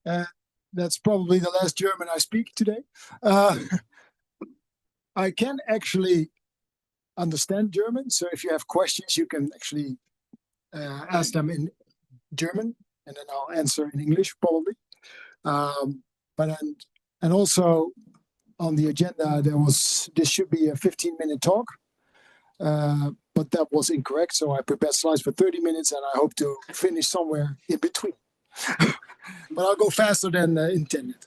Uh, that's probably the last German I speak today. Uh, I can actually understand German, so if you have questions, you can actually ask them in German, and then I'll answer in English probably. But and also on the agenda this should be a 15-minute talk, but that was incorrect. So I prepared slides for 30 minutes, and I hope to finish somewhere in between. But I'll go faster than intended.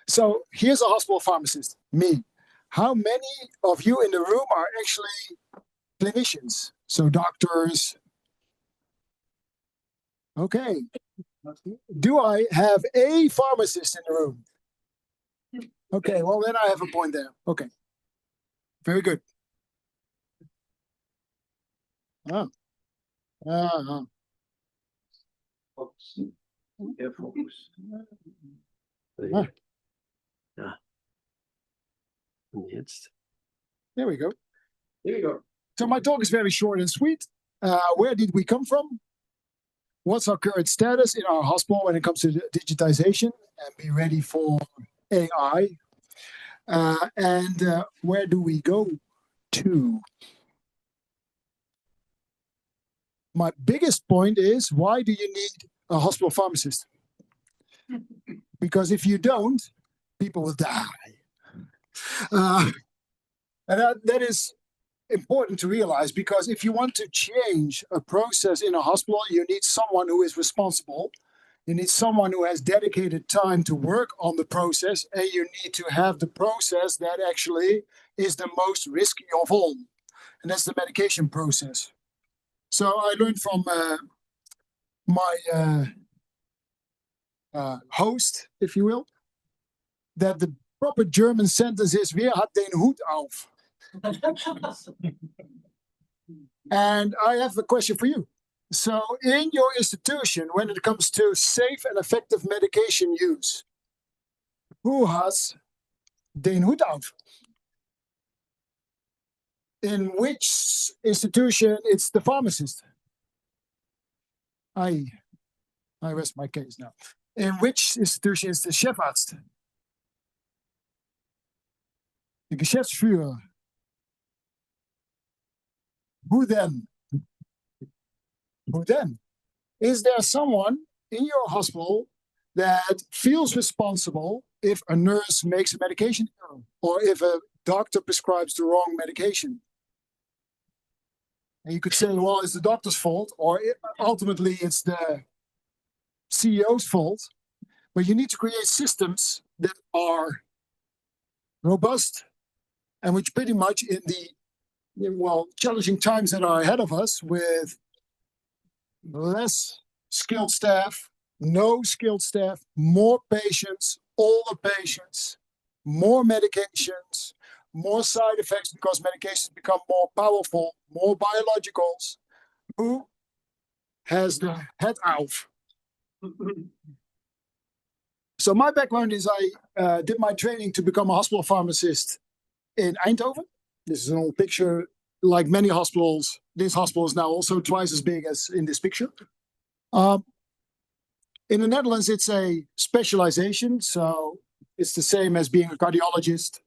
So here's a hospital pharmacist, me. How many of you in the room are actually clinicians? So doctors. Okay. Do I have a pharmacist in the room? Okay, well, then I have a point there. Okay. Very good. Ah. Ah. Focus. Yeah, focus. Ah. Ja. En jetzt. There we go. Here we go. So my talk is very short and sweet. Where did we come from? What's our current status in our hospital when it comes to digitization and be ready for AI? And where do we go to? My biggest point is, why do you need a hospital pharmacist? Because if you don't, people will die. And that is important to realize, because if you want to change a process in a hospital, you need someone who is responsible. You need someone who has dedicated time to work on the process, and you need to have the process that actually is the most risky of all, and that's the medication process. So I learned from my host, if you will, that the proper German sentence is "Wer hat den Hut auf?" And I have a question for you. So in your institution, when it comes to safe and effective medication use, who has den Hut auf? In which institution it's the pharmacist? I rest my case now. In which institution is the Chefarzt? The Geschäftsführer. Who then? Who then? Is there someone in your hospital that feels responsible if a nurse makes a medication error, or if a doctor prescribes the wrong medication? And you could say, well, it's the doctor's fault, or ultimately it's the CEO's fault. But you need to create systems that are robust, and which pretty much in the challenging times that are ahead of us, with less skilled staff, no skilled staff, more patients, older patients, more medications, more side effects because medications become more powerful, more biologicals. Who has the head auf? So my background is I did my training to become a hospital pharmacist in Eindhoven. This is an old picture. Like many hospitals, this hospital is now also twice as big as in this picture. In the Netherlands, it's a specialization. So it's the same as being a cardiologist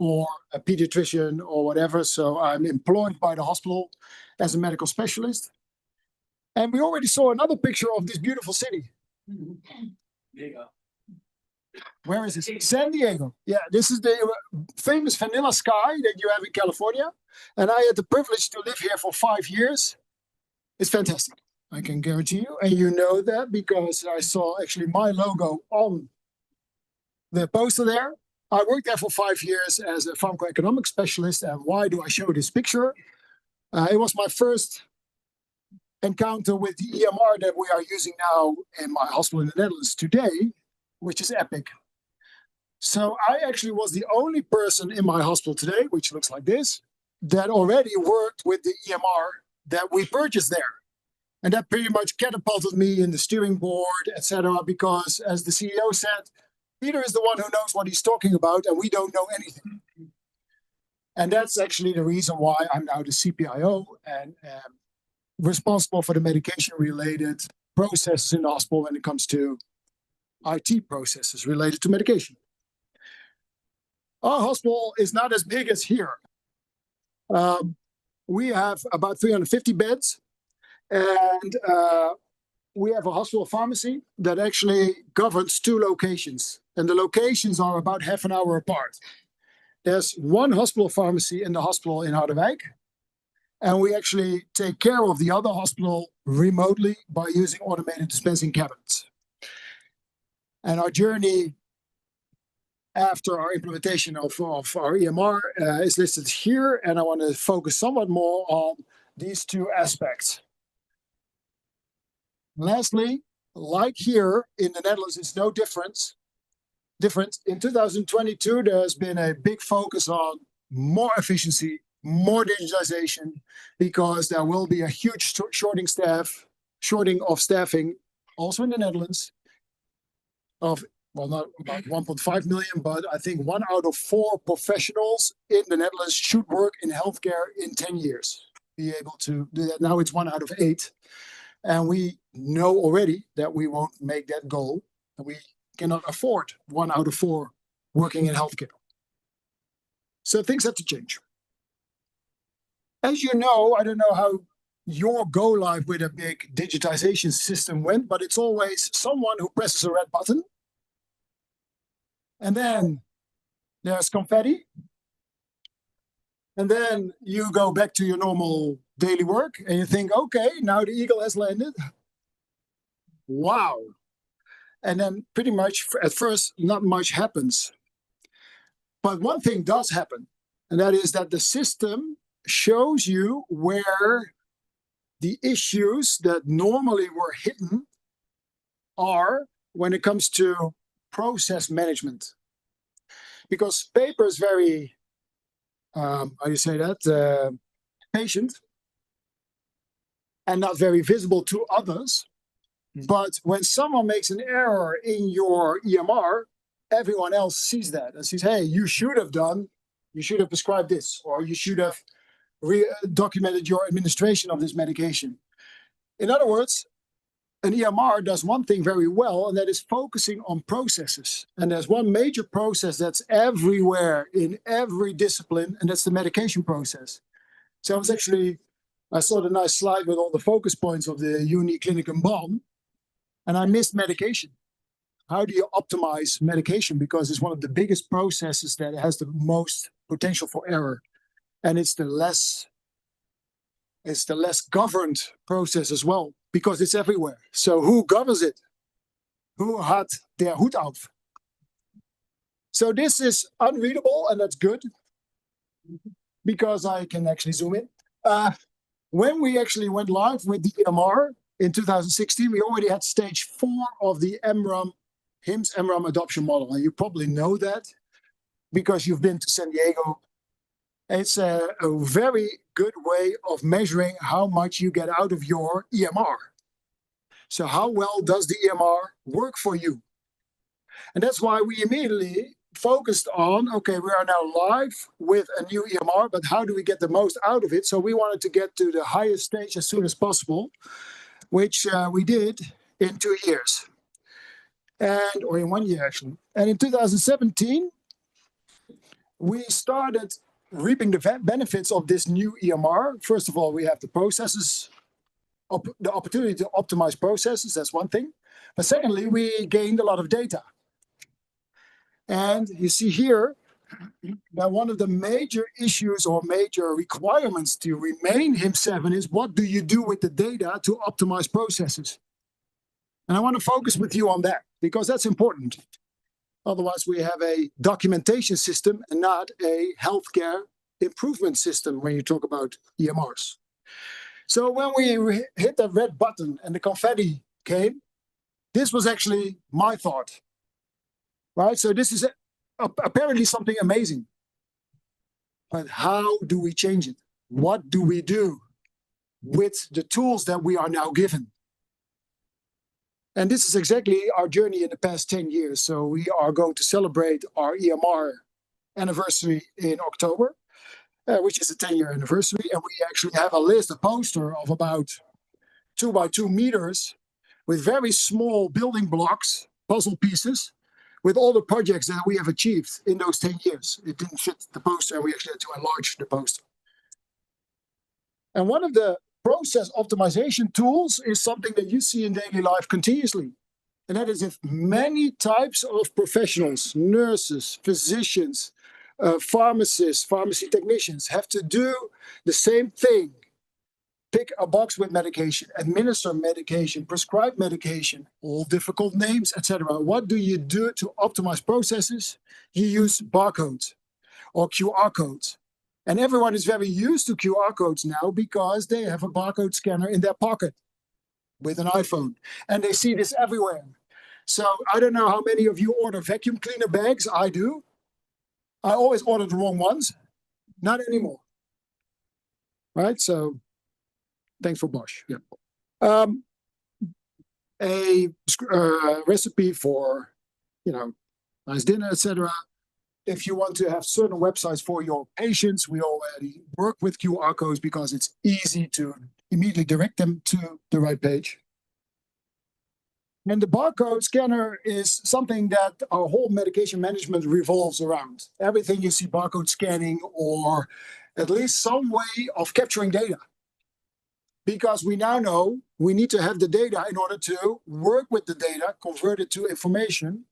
or a pediatrician or whatever. So I'm employed by the hospital as a medical specialist. And we already saw another picture of this beautiful city. Diego. Where is this? San Diego. Yeah, this is the famous vanilla sky that you have in California. And I had the privilege to live here for 5 years. It's fantastic, I can guarantee you. And you know that because I saw actually my logo on the poster there. I worked there for 5 years as a pharmacoeconomic specialist. And why do I show this picture? It was my first encounter with the EMR that we are using now in my hospital in the Netherlands today, which is Epic. So I actually was the only person in my hospital today, which looks like this, that already worked with the EMR that we purchased there. And that pretty much catapulted me in the steering board, etc. Because as the CEO said, Peter is the one who knows what he's talking about, and we don't know anything. And that's actually the reason why I'm now the CPIO and responsible for the medication-related processes in the hospital when it comes to IT processes related to medication. Our hospital is not as big as here. We have about 350 beds, and we have a hospital pharmacy that actually governs 2 locations, and the locations are about half an hour apart. There's one hospital pharmacy in the hospital in Harderwijk, and we actually take care of the other hospital remotely by using automated dispensing cabinets. And our journey after our implementation of our EMR is listed here, and I want to focus somewhat more on these 2 aspects. Lastly, like here in the Netherlands, it's no different. In 2022, there's been a big focus on more efficiency, more digitization, because there will be a huge shorting of staffing also in the Netherlands of, well, not about 1.5 million, but I think 1 out of 4 professionals in the Netherlands should work in healthcare in 10 years. Be able to do that. Now it's 1 out of 8. And we know already that we won't make that goal. And we cannot afford 1 out of 4 working in healthcare. So things have to change. As you know, I don't know how your go live with a big digitization system went, but it's always someone who presses a red button. And then there's confetti. And then you go back to your normal daily work and you think, okay, now the eagle has landed. Wow. And then pretty much at first, not much happens. But one thing does happen, and that is that the system shows you where the issues that normally were hidden are when it comes to process management. Because paper is very, how do you say that, patient and not very visible to others. But when someone makes an error in your EMR, everyone else sees that and says, hey, you should have prescribed this, or you should have documented your administration of this medication. In other words, an EMR does one thing very well, and that is focusing on processes. And there's one major process that's everywhere in every discipline, and that's the medication process. So I saw the nice slide with all the focus points of the Uni Clinic in Bonn, and I missed medication. How do you optimize medication? Because it's one of the biggest processes that has the most potential for error. And it's the less governed process as well, because it's everywhere. So who governs it? Who had their hoed auf? So this is unreadable, and that's good, because I can actually zoom in. When we actually went live with the EMR in 2016, we already had stage 4 of the HIMSS MRAM adoption model. And you probably know that because you've been to San Diego. It's a very good way of measuring how much you get out of your EMR. So how well does the EMR work for you? And that's why we immediately focused on, okay, we are now live with a new EMR, but how do we get the most out of it? So we wanted to get to the highest stage as soon as possible, which we did in 2 years. Or in 1 year, actually. And in 2017, we started reaping the benefits of this new EMR. First of all, we have the processes, the opportunity to optimize processes. That's one thing. But secondly, we gained a lot of data. And you see here that one of the major issues or major requirements to remain HIMSS7 is, what do you do with the data to optimize processes? And I want to focus with you on that, because that's important. Otherwise, we have a documentation system and not a healthcare improvement system when you talk about EMRs. So when we hit the red button and the confetti came, this was actually my thought, right? So this is apparently something amazing. But how do we change it? What do we do with the tools that we are now given? And this is exactly our journey in the past 10 years. So we are going to celebrate our EMR anniversary in October, which is a 10-year anniversary. And we actually have a poster of about 2 by 2 meters with very small building blocks puzzle pieces with all the projects that we have achieved in those 10 years. It didn't fit the poster, and we actually had to enlarge the poster. And one of the process optimization tools is something that you see in daily life continuously. And that is if many types of professionals, nurses, physicians, pharmacists, pharmacy technicians have to do the same thing. Pick a box with medication, administer medication, prescribe medication, all difficult names, etc. What do you do to optimize processes? You use barcodes or QR codes. And everyone is very used to QR codes now because they have a barcode scanner in their pocket with an iPhone. And they see this everywhere. So I don't know how many of you order vacuum cleaner bags. I do. I always order the wrong ones. Not anymore. Right? So thanks for Bosch. Yeah. A recipe for, nice dinner, etc. If you want to have certain websites for your patients, we already work with QR codes because it's easy to immediately direct them to the right page. And the barcode scanner is something that our whole medication management revolves around. Everything you see barcode scanning, or at least some way of capturing data. Because we now know we need to have the data in order to work with the data, convert it to information,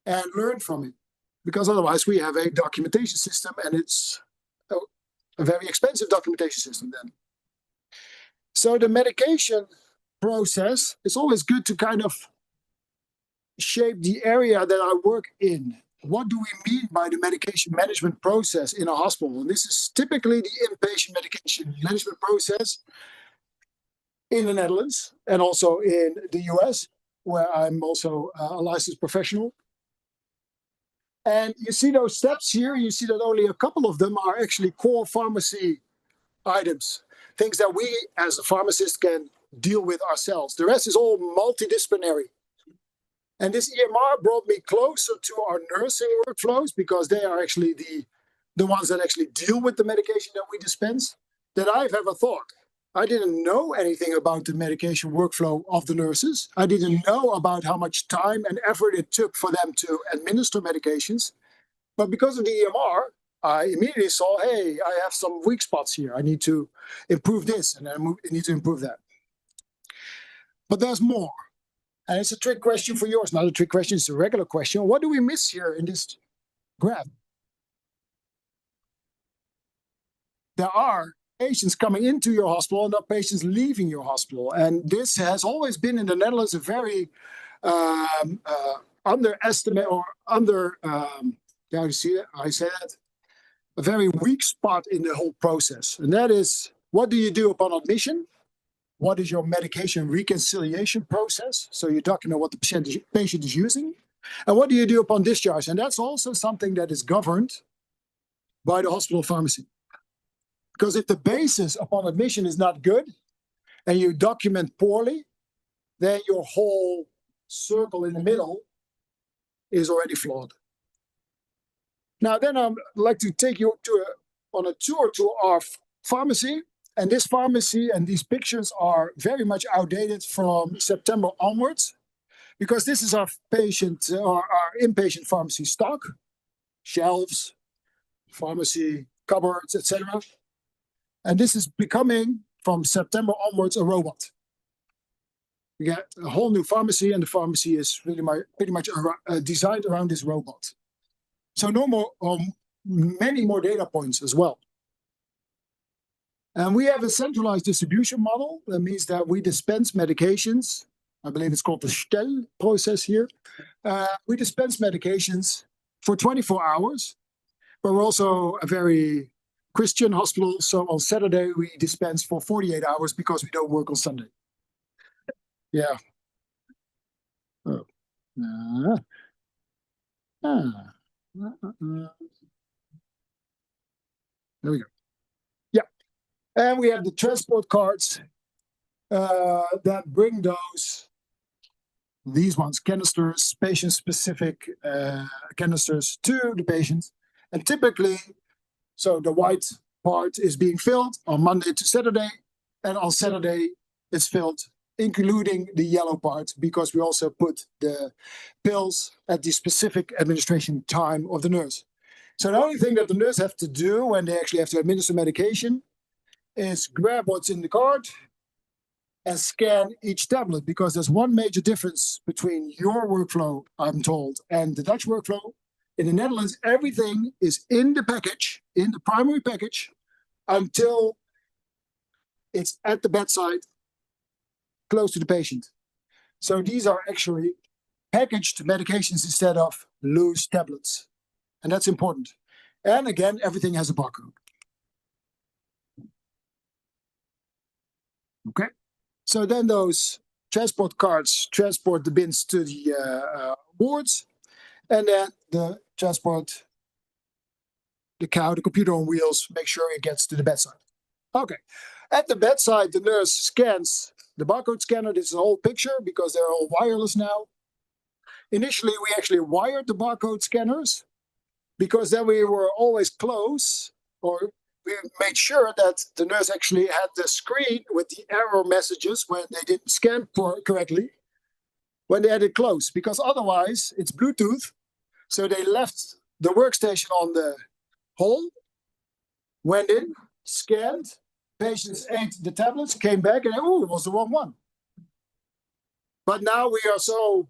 and learn from it. Because otherwise we have a documentation system, and it's a very expensive documentation system then. So the medication process, it's always good to kind of shape the area that I work in. What do we mean by the medication management process in a hospital? And this is typically the inpatient medication management process in the Netherlands and also in the US, where I'm also a licensed professional. And you see those steps here, you see that only a couple of them are actually core pharmacy items, things that we as a pharmacist can deal with ourselves. The rest is all multidisciplinary. And this EMR brought me closer to our nursing workflows because they are actually the ones that actually deal with the medication that we dispense that I've ever thought. I didn't know anything about the medication workflow of the nurses. I didn't know about how much time and effort it took for them to administer medications. But because of the EMR, I immediately saw, hey, I have some weak spots here. I need to improve this, and I need to improve that. But there's more. And it's a trick question for yours. Not a trick question, it's a regular question. What do we miss here in this graph? There are patients coming into your hospital and there are patients leaving your hospital. And this has always been in the Netherlands a very underestimate or how you see it? I say that? A very weak spot in the whole process. And that is, what do you do upon admission? What is your medication reconciliation process? So you document what the patient is using. And what do you do upon discharge? And that's also something that is governed by the hospital pharmacy. Because if the basis upon admission is not good and you document poorly, then your whole circle in the middle is already flawed. Now, then I'd like to take you on a tour to our pharmacy. And this pharmacy and these pictures are very much outdated from September onwards, because this is our inpatient pharmacy stock, shelves, pharmacy cupboards, etc. And this is becoming, from September onwards, a robot. We get a whole new pharmacy, and the pharmacy is really pretty much designed around this robot. So many more data points as well. And we have a centralized distribution model. That means that we dispense medications. I believe it's called the Stel process here. We dispense medications for 24 hours, but we're also a very Christian hospital. So on Saturday, we dispense for 48 hours because we don't work on Sunday. Yeah. Oh. There we go. Yeah. And we have the transport cards that bring these ones, canisters, patient-specific canisters to the patients. And typically, so the white part is being filled on Monday to Saturday, and on Saturday it's filled including the yellow part, because we also put the pills at the specific administration time of the nurse. So the only thing that the nurse have to do when they actually have to administer medication is grab what's in the card and scan each tablet, because there's one major difference between your workflow, I'm told, and the Dutch workflow. In the Netherlands, everything is in the package, in the primary package, until it's at the bedside, close to the patient. So these are actually packaged medications instead of loose tablets. And that's important. And again, everything has a barcode. Okay. So then those transport cards transport the bins to the wards, and then the transport, the computer on wheels, make sure it gets to the bedside. Okay. At the bedside, the nurse scans the barcode scanner. This is a whole picture because they're all wireless now. Initially, we actually wired the barcode scanners because then we were always close, or we made sure that the nurse actually had the screen with the error messages when they didn't scan correctly, when they had it close, because otherwise it's Bluetooth. So they left the workstation on the hall, went in, scanned, patients ate the tablets, came back, and oh, it was the wrong one. But now we are so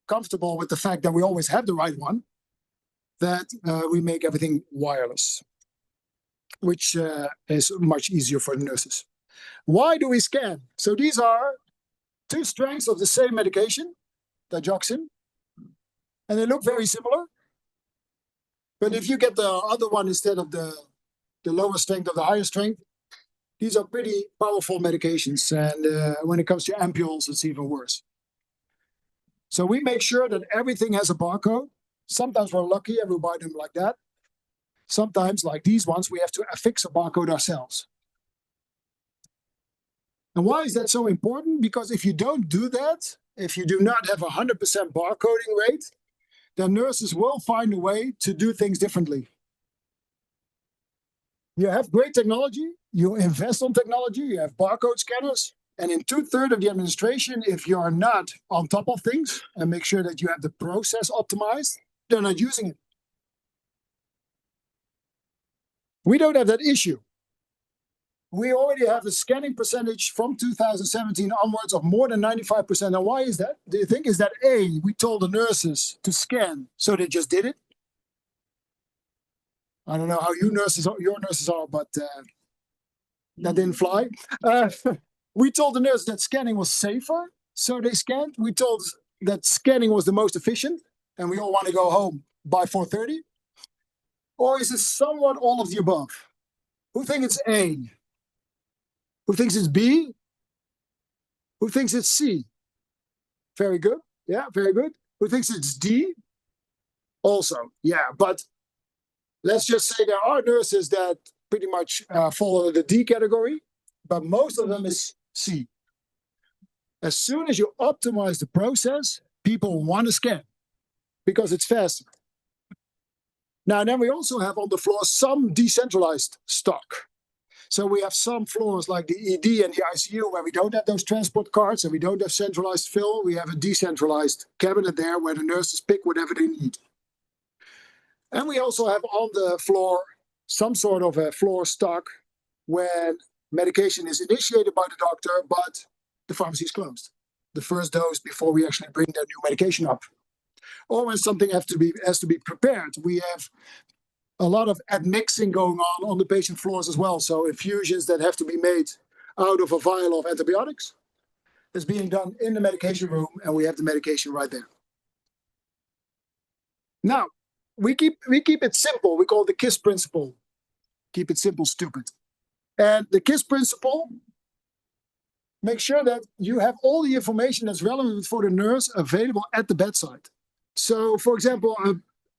comfortable with the fact that we always have the right one that we make everything wireless, which is much easier for the nurses. Why do we scan? So these are two strengths of the same medication, digoxin, and they look very similar. But if you get the other one instead of the lower strength of the higher strength, these are pretty powerful medications. And when it comes to ampules, it's even worse. So we make sure that everything has a barcode. Sometimes we're lucky and we buy them like that. Sometimes, like these ones, we have to affix a barcode ourselves. And why is that so important? Because if you don't do that, if you do not have 100% barcoding rate, then nurses will find a way to do things differently. You have great technology, you invest on technology, you have barcode scanners, and in 2/3 of the administration, if you are not on top of things and make sure that you have the process optimized, they're not using it. We don't have that issue. We already have a scanning percentage from 2017 onwards of more than 95%. Now, why is that? Do you think is that A, we told the nurses to scan, so they just did it? I don't know how your nurses are, but that didn't fly. We told the nurse that scanning was safer, so they scanned. We told that scanning was the most efficient, and we all want to go home by 4:30. Or is it somewhat all of the above? Who thinks it's A? Who thinks it's B? Who thinks it's C? Very good. Yeah, very good. Who thinks it's D? Also, yeah, but let's just say there are nurses that pretty much fall under the D category, but most of them is C. As soon as you optimize the process, people want to scan because it's faster. Now, then we also have on the floor some decentralized stock. So we have some floors like the ED and the ICU where we don't have those transport cards and we don't have centralized fill. We have a decentralized cabinet there where the nurses pick whatever they need. And we also have on the floor some sort of a floor stock when medication is initiated by the doctor, but the pharmacy is closed. The first dose before we actually bring that new medication up. Or when something has to be prepared. We have a lot of admixing going on the patient floors as well. So infusions that have to be made out of a vial of antibiotics is being done in the medication room, and we have the medication right there. Now, we keep it simple. We call it the KISS principle. Keep it simple, stupid. And the KISS principle, make sure that you have all the information that's relevant for the nurse available at the bedside. So, for example,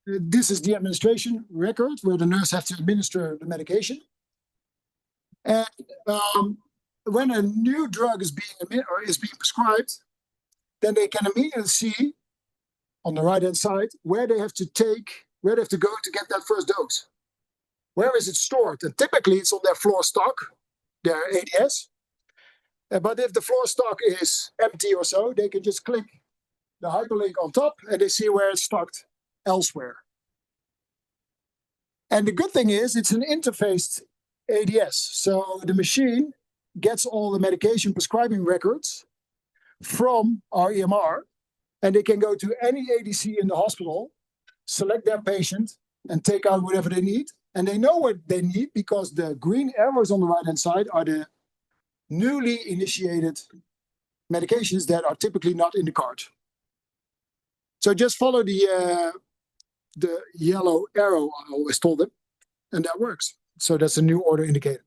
this is the administration record where the nurse has to administer the medication. And when a new drug is being prescribed, then they can immediately see on the right-hand side where they have to go to get that first dose. Where is it stored? And typically it's on their floor stock, their ADS. But if the floor stock is empty or so, they can just click the hyperlink on top and they see where it's stocked elsewhere. And the good thing is it's an interfaced ADS. So the machine gets all the medication prescribing records from our EMR, and they can go to any ADC in the hospital, select their patient, and take out whatever they need. And they know what they need because the green arrows on the right-hand side are the newly initiated medications that are typically not in the cart. So just follow the yellow arrow, I always told them, and that works. So that's a new order indicator.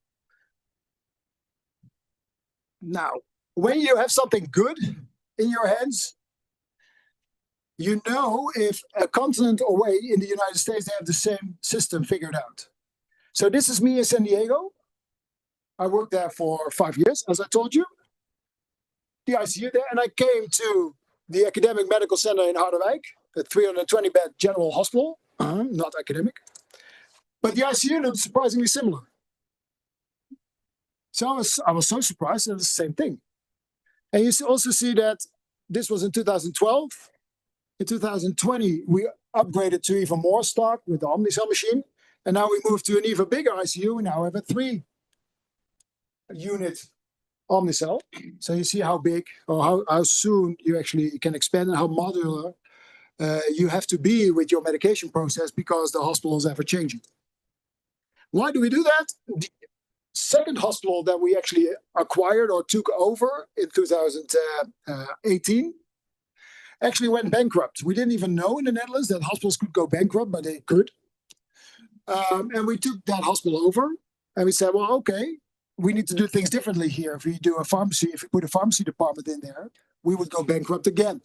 Now, when you have something good in your hands, you know if a continent away in the United States, they have the same system figured out. So this is me in San Diego. I worked there for 5 years, as I told you. The ICU there, and I came to the Academic Medical Center in Harderwijk, a 320-bed general hospital, not academic. But the ICU looked surprisingly similar. So I was so surprised that it's the same thing. And you also see that this was in 2012. In 2020, we upgraded to even more stock with the Omnicell machine. And now we moved to an even bigger ICU. We now have a 3-unit Omnicell. So you see how big or how soon you actually can expand and how modular you have to be with your medication process because the hospital is ever changing. Why do we do that? The second hospital that we actually acquired or took over in 2018 actually went bankrupt. We didn't even know in the Netherlands that hospitals could go bankrupt, but they could. And we took that hospital over and we said, well, okay, we need to do things differently here. If we do a pharmacy, if we put a pharmacy department in there, we would go bankrupt again.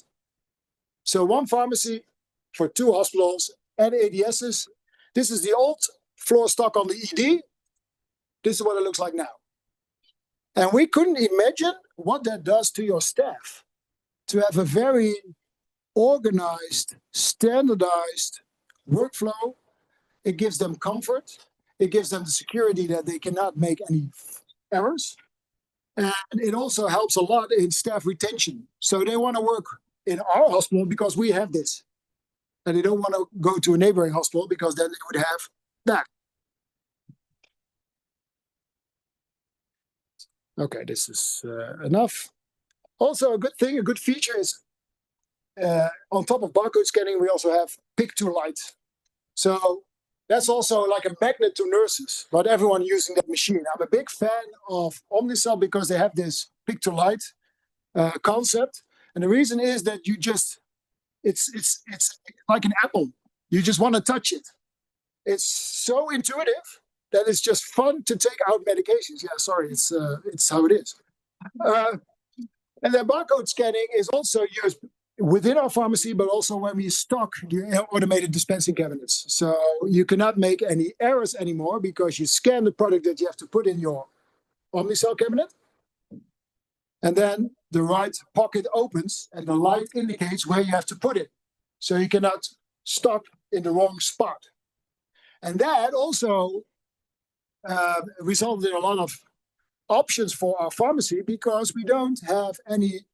So one pharmacy for 2 hospitals and ADSs. This is the old floor stock on the ED. This is what it looks like now. And we couldn't imagine what that does to your staff to have a very organized, standardized workflow. It gives them comfort. It gives them the security that they cannot make any errors. And it also helps a lot in staff retention. So they want to work in our hospital because we have this. And they don't want to go to a neighboring hospital because then they would have that. Okay, this is enough. Also, a good thing, a good feature is on top of barcode scanning, we also have pick to light. So that's also like a magnet to nurses, not everyone using that machine. I'm a big fan of Omnicell because they have this pick to light concept. And the reason is that you just, it's like an apple. You just want to touch it. It's so intuitive that it's just fun to take out medications. Yeah, sorry, it's how it is. And then barcode scanning is also used within our pharmacy, but also when we stock the automated dispensing cabinets. So you cannot make any errors anymore because you scan the product that you have to put in your Omnicell cabinet. And then the right pocket opens and the light indicates where you have to put it. So you cannot stock in the wrong spot. And that also resulted in a lot of options for our pharmacy because we don't have any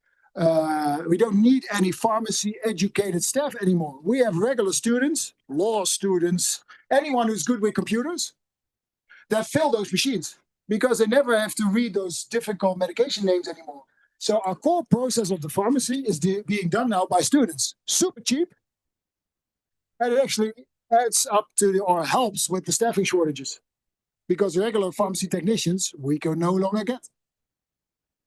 we don't need any pharmacy educated staff anymore. We have regular students, law students, anyone who's good with computers that fill those machines because they never have to read those difficult medication names anymore. So our core process of the pharmacy is being done now by students, super cheap. And it actually adds up to or helps with the staffing shortages because regular pharmacy technicians we can no longer get.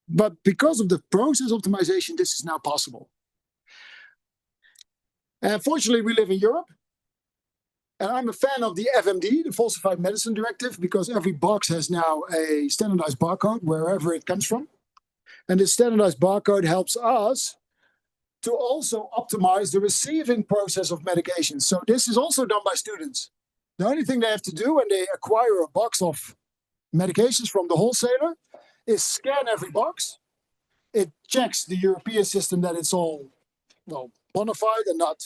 But because of the process optimization, this is now possible. And fortunately, we live in Europe. And I'm a fan of the FMD, the Falsified Medicine Directive, because every box has now a standardized barcode wherever it comes from. And this standardized barcode helps us to also optimize the receiving process of medications. So this is also done by students. The only thing they have to do when they acquire a box of medications from the wholesaler is scan every box. It checks the European system that it's all bona fide and not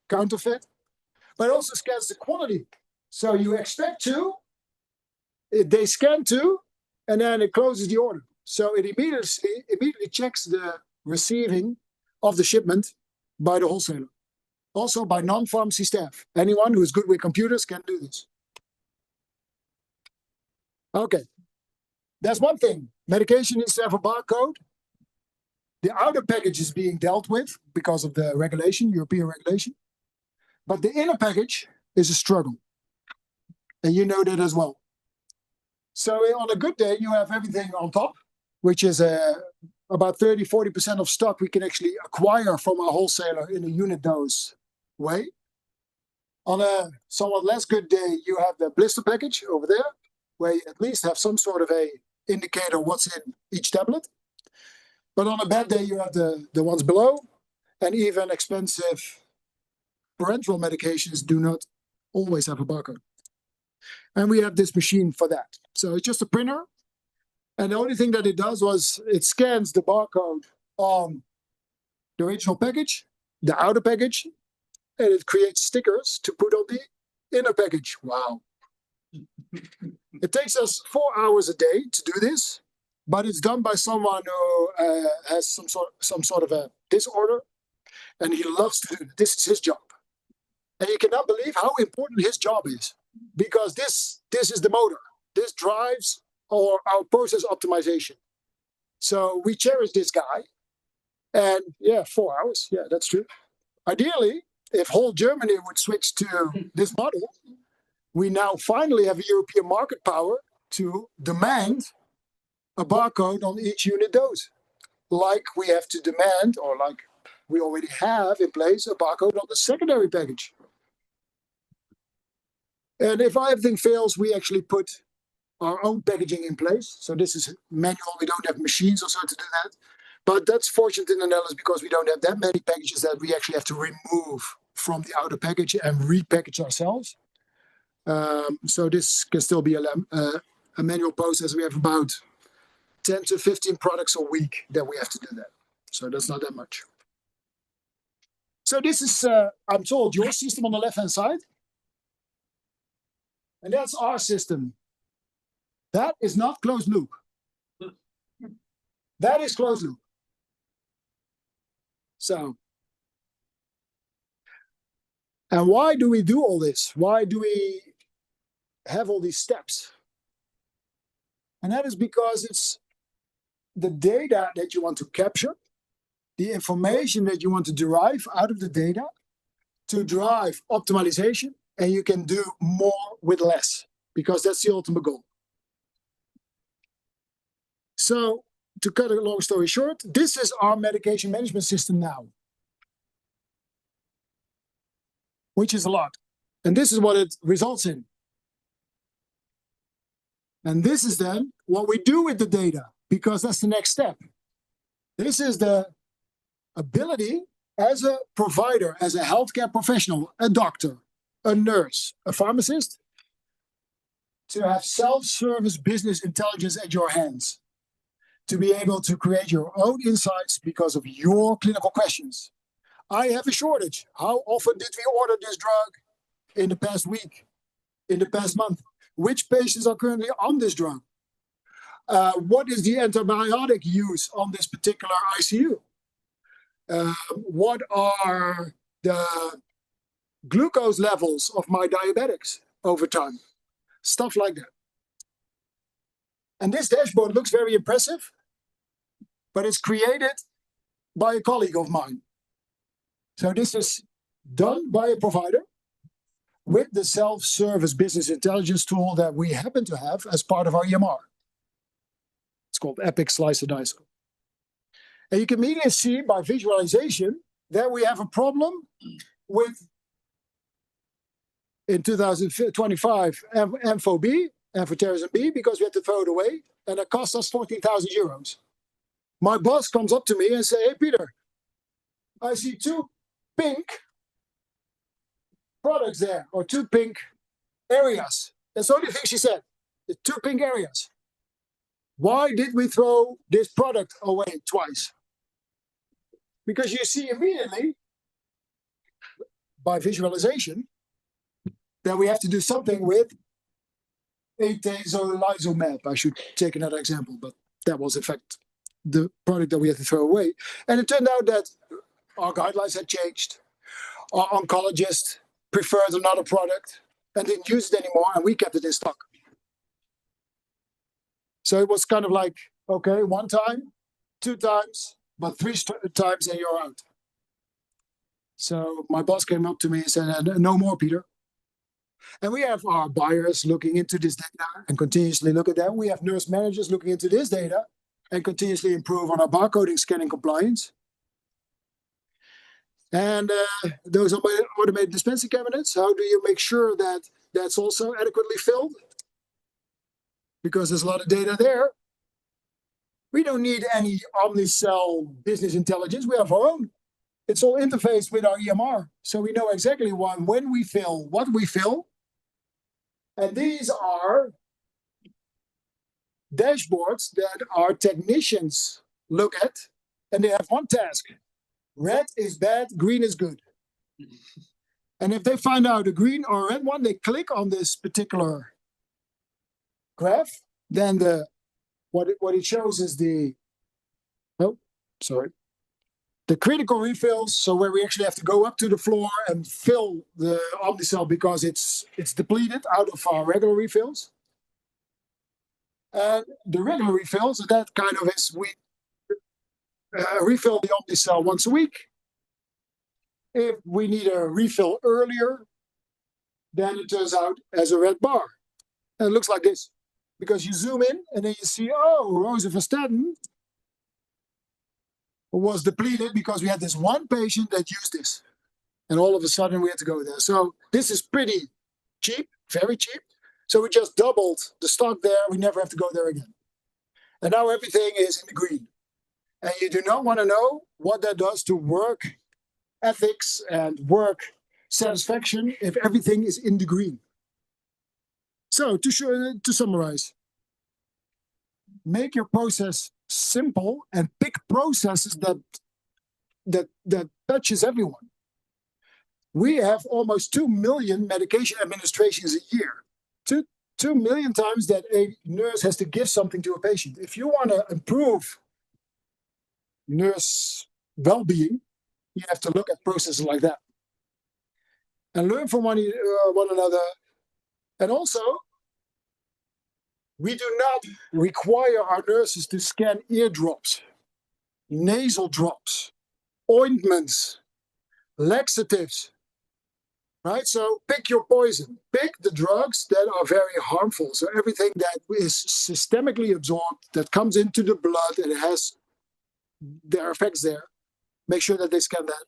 counterfeit, but it also scans the quality. So you expect 2, they scan 2, and then it closes the order. So it immediately checks the receiving of the shipment by the wholesaler. Also by non-pharmacy staff. Anyone who is good with computers can do this. Okay. That's one thing. Medication needs to have a barcode. The outer package is being dealt with because of the regulation, European regulation. But the inner package is a struggle. And you know that as well. So on a good day, you have everything on top, which is about 30-40% of stock we can actually acquire from a wholesaler in a unit dose way. On a somewhat less good day, you have the blister package over there, where you at least have some sort of a indicator what's in each tablet. But on a bad day, you have the ones below, and even expensive parenteral medications do not always have a barcode. And we have this machine for that. So it's just a printer. And the only thing that it does was it scans the barcode on the original package, the outer package, and it creates stickers to put on the inner package. Wow. It takes us 4 hours a day to do this, but it's done by someone who has some sort of a disorder, and he loves to do it. This is his job. And you cannot believe how important his job is, because this is the motor. This drives our process optimization. So we cherish this guy. And yeah, 4 hours. Yeah, that's true. Ideally, if whole Germany would switch to this model, we now finally have a European market power to demand a barcode on each unit dose. Like we have to demand, or like we already have in place, a barcode on the secondary package. And if everything fails, we actually put our own packaging in place. So this is manual. We don't have machines or so to do that. But that's fortunate in the Netherlands because we don't have that many packages that we actually have to remove from the outer package and repackage ourselves. So this can still be a manual process. We have about 10 to 15 products a week that we have to do that. So that's not that much. So this is, I'm told, your system on the left-hand side. And that's our system. That is not closed loop. That is closed loop. So, and why do we do all this? Why do we have all these steps? And that is because it's the data that you want to capture, the information that you want to derive out of the data to drive optimization, and you can do more with less, because that's the ultimate goal. So, to cut a long story short, this is our medication management system now, which is a lot. And this is what it results in. And this is then what we do with the data, because that's the next step. This is the ability as a provider, as a healthcare professional, a doctor, a nurse, a pharmacist, to have self-service business intelligence at your hands, to be able to create your own insights because of your clinical questions. I have a shortage. How often did we order this drug in the past week, in the past month? Which patients are currently on this drug? What is the antibiotic use on this particular ICU? What are the glucose levels of my diabetics over time? Stuff like that. And this dashboard looks very impressive, but it's created by a colleague of mine. So this is done by a provider with the self-service business intelligence tool that we happen to have as part of our EMR. It's called Epic Slice and Dice. And you can immediately see by visualization that we have a problem with, in 2025, ampho-B, amphotericin B, because we had to throw it away, and it cost us 14,000 euros. My boss comes up to me and says, "Hey, Peter, I see 2 pink products there, or 2 pink areas." That's the only thing she said. The 2 pink areas. Why did we throw this product away twice? Because you see immediately, by visualization, that we have to do something with atazolizumab. I should take another example, but That was, in fact, the product that we had to throw away. And it turned out that our guidelines had changed. Our oncologist preferred another product and didn't use it anymore, and we kept it in stock. So it was kind of like, okay, 1 time, 2 times, but 3 times and you're out. So my boss came up to me and said, no more, Peter. And we have our buyers looking into this data and continuously look at that. We have nurse managers looking into this data and continuously improve on our barcoding scanning compliance. And those are my automated dispensing cabinets. How do you make sure that that's also adequately filled? Because there's a lot of data there. We don't need any Omnicell business intelligence. We have our own. It's all interfaced with our EMR. So we know exactly when we fill, what we fill. And these are dashboards that our technicians look at. And they have one task. Red is bad, green is good. And if they find out a green or a red one, they click on this particular graph. Then what it shows is the critical refills. So where we actually have to go up to the floor and fill the Omnicell because it's depleted out of our regular refills. And the regular refills, that kind of is we refill the Omnicell once a week. If we need a refill earlier, then it turns out as a red bar. And it looks like this. Because you zoom in and then you see, oh, rosuvastatin was depleted because we had this one patient that used this. And all of a sudden we had to go there. So this is pretty cheap, very cheap. So we just doubled the stock there. We never have to go there again. And now everything is in the green. And you do not want to know what that does to work ethics and work satisfaction if everything is in the green. So to summarize, make your process simple and pick processes that touches everyone. We have almost 2 million medication administrations a year. 2 million times that a nurse has to give something to a patient. If you want to improve nurse well-being, you have to look at processes like that and learn from one another. And also, we do not require our nurses to scan eardrops, nasal drops, ointments, laxatives, right? So pick your poison. Pick the drugs that are very harmful. So everything that is systemically absorbed, that comes into the blood and has their effects there, make sure that they scan that.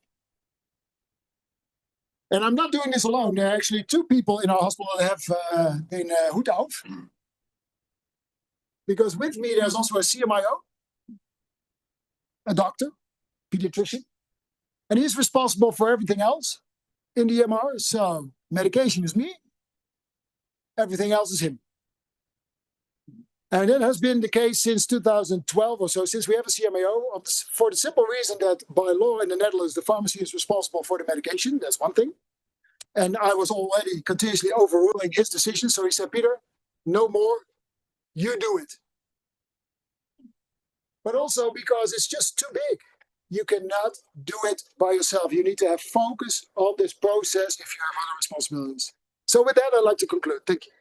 And I'm not doing this alone. There are actually 2 people in our hospital that have been hoed auf. Because with me, there's also a CMIO, a doctor, pediatrician, and he's responsible for everything else in the EMR. So medication is me, everything else is him. And that has been the case since 2012 or so, since we have a CMIO, for the simple reason that by law in the Netherlands, the pharmacy is responsible for the medication. That's one thing. And I was already continuously overruling his decision. So he said, Peter, no more, you do it. But also because it's just too big. You cannot do it by yourself. You need to have focus on this process if you have other responsibilities. So with that, I'd like to conclude. Thank you.